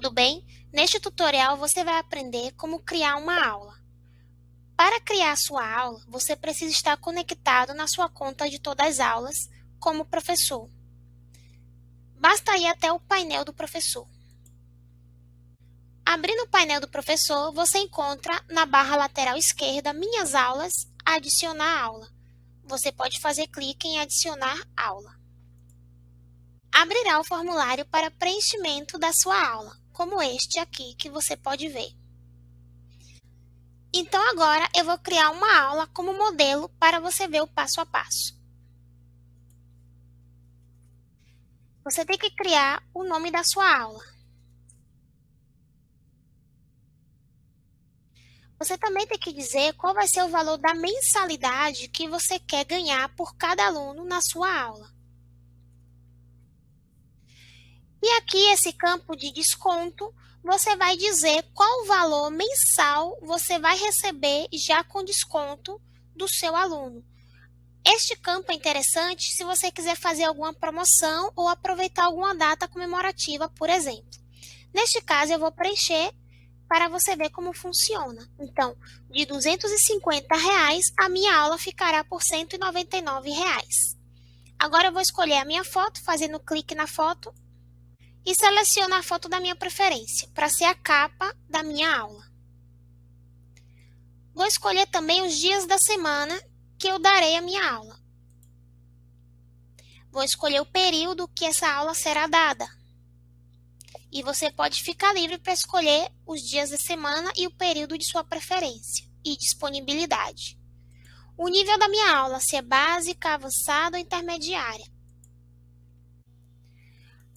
tudo bem? Neste tutorial você vai aprender como criar uma aula. Para criar a sua aula, você precisa estar conectado na sua conta de todas as aulas como professor. Basta ir até o painel do professor. Abrindo o painel do professor, você encontra na barra lateral esquerda Minhas aulas, Adicionar aula. Você pode fazer clique em Adicionar aula. Abrirá o formulário para preenchimento da sua aula, como este aqui que você pode ver. Então agora eu vou criar uma aula como modelo para você ver o passo a passo. Você tem que criar o nome da sua aula. Você também tem que dizer qual vai ser o valor da mensalidade que você quer ganhar por cada aluno na sua aula. E aqui esse campo de desconto, você vai dizer qual o valor mensal você vai receber já com desconto do seu aluno. Este campo é interessante se você quiser fazer alguma promoção ou aproveitar alguma data comemorativa, por exemplo. Neste caso, eu vou preencher para você ver como funciona. Então, de R$ 250, a minha aula ficará por R$ 199. Agora eu vou escolher a minha foto, fazendo clique na foto, e seleciono a foto da minha preferência, para ser a capa da minha aula. Vou escolher também os dias da semana que eu darei a minha aula. Vou escolher o período que essa aula será dada. E você pode ficar livre para escolher os dias da semana e o período de sua preferência e disponibilidade. O nível da minha aula, se é básica, avançada ou intermediária.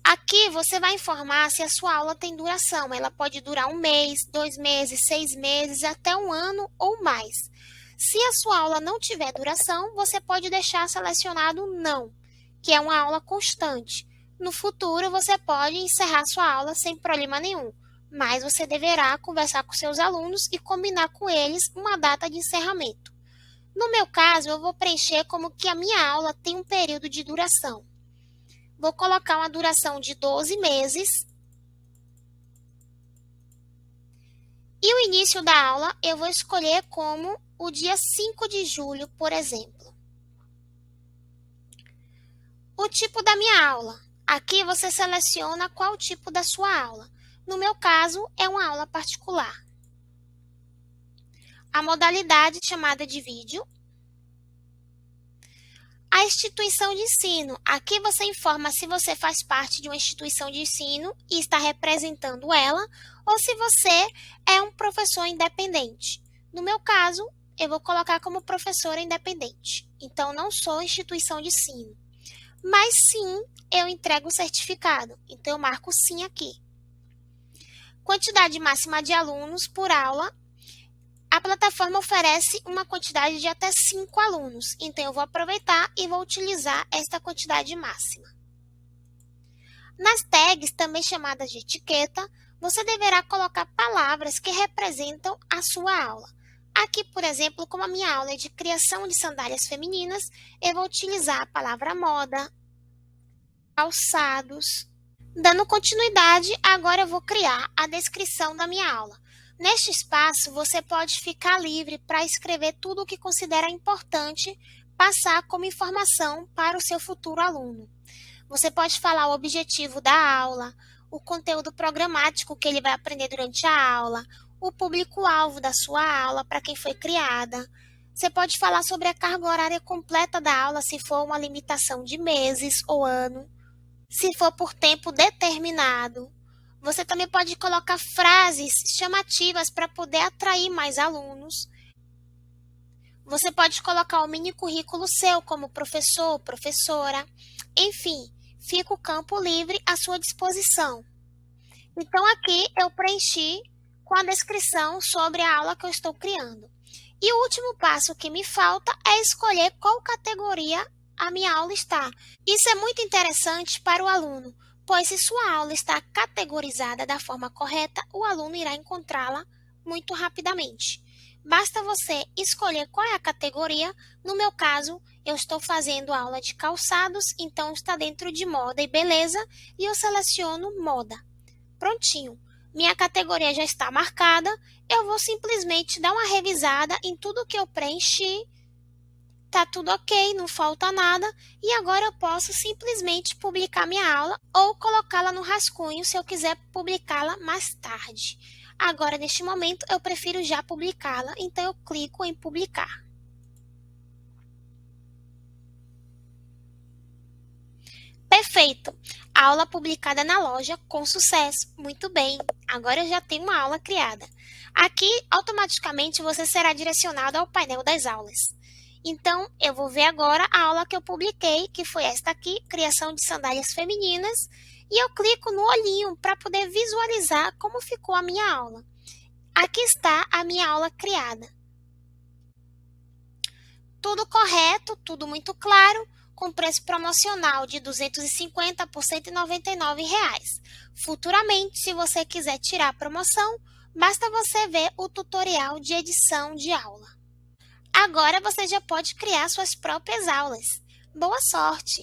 Aqui você vai informar se a sua aula tem duração. Ela pode durar 1 mês, 2 meses, 6 meses, até 1 ano ou mais. Se a sua aula não tiver duração, você pode deixar selecionado não, que é uma aula constante. No futuro, você pode encerrar sua aula sem problema nenhum, mas você deverá conversar com seus alunos e combinar com eles uma data de encerramento. No meu caso, eu vou preencher como que a minha aula tem um período de duração. Vou colocar uma duração de 12 meses. E o início da aula eu vou escolher como o dia 5 de julho, por exemplo. O tipo da minha aula. Aqui você seleciona qual tipo da sua aula. No meu caso, é uma aula particular. A modalidade chamada de vídeo. A instituição de ensino. Aqui você informa se você faz parte de uma instituição de ensino e está representando ela, ou se você é um professor independente. No meu caso, eu vou colocar como professora independente. Então, não sou instituição de ensino. Mas sim, eu entrego o certificado. Então, eu marco sim aqui. Quantidade máxima de alunos por aula. A plataforma oferece uma quantidade de até 5 alunos, então eu vou aproveitar e vou utilizar esta quantidade máxima. Nas tags, também chamadas de etiqueta, você deverá colocar palavras que representam a sua aula. Aqui, por exemplo, como a minha aula é de criação de sandálias femininas, eu vou utilizar a palavra moda, calçados. Dando continuidade, agora eu vou criar a descrição da minha aula. Neste espaço, você pode ficar livre para escrever tudo o que considera importante passar como informação para o seu futuro aluno. Você pode falar o objetivo da aula, o conteúdo programático que ele vai aprender durante a aula, o público-alvo da sua aula, para quem foi criada. Você pode falar sobre a carga horária completa da aula, se for uma limitação de meses ou ano, se for por tempo determinado. Você também pode colocar frases chamativas para poder atrair mais alunos. Você pode colocar o mini currículo seu como professor, professora. Enfim, fica o campo livre à sua disposição. Então, aqui eu preenchi com a descrição sobre a aula que eu estou criando. E o último passo que me falta é escolher qual categoria a minha aula está. Isso é muito interessante para o aluno, pois se sua aula está categorizada da forma correta, o aluno irá encontrá-la muito rapidamente. Basta você escolher qual é a categoria. No meu caso, eu estou fazendo aula de calçados, então está dentro de moda e beleza, e eu seleciono moda. Prontinho. Minha categoria já está marcada, eu vou simplesmente dar uma revisada em tudo que eu preenchi. Tá tudo ok, não falta nada, e agora eu posso simplesmente publicar minha aula ou colocá-la no rascunho se eu quiser publicá-la mais tarde. Agora, neste momento, eu prefiro já publicá-la, então eu clico em publicar. Perfeito! Aula publicada na loja com sucesso. Muito bem, agora eu já tenho uma aula criada. Aqui, automaticamente, você será direcionado ao painel das aulas. Então, eu vou ver agora a aula que eu publiquei, que foi esta aqui, criação de sandálias femininas, e eu clico no olhinho para poder visualizar como ficou a minha aula. Aqui está a minha aula criada. Tudo correto, tudo muito claro, com preço promocional de R$ 250 por R$ 199. Futuramente, se você quiser tirar a promoção, basta você ver o tutorial de edição de aula. Agora você já pode criar suas próprias aulas. Boa sorte!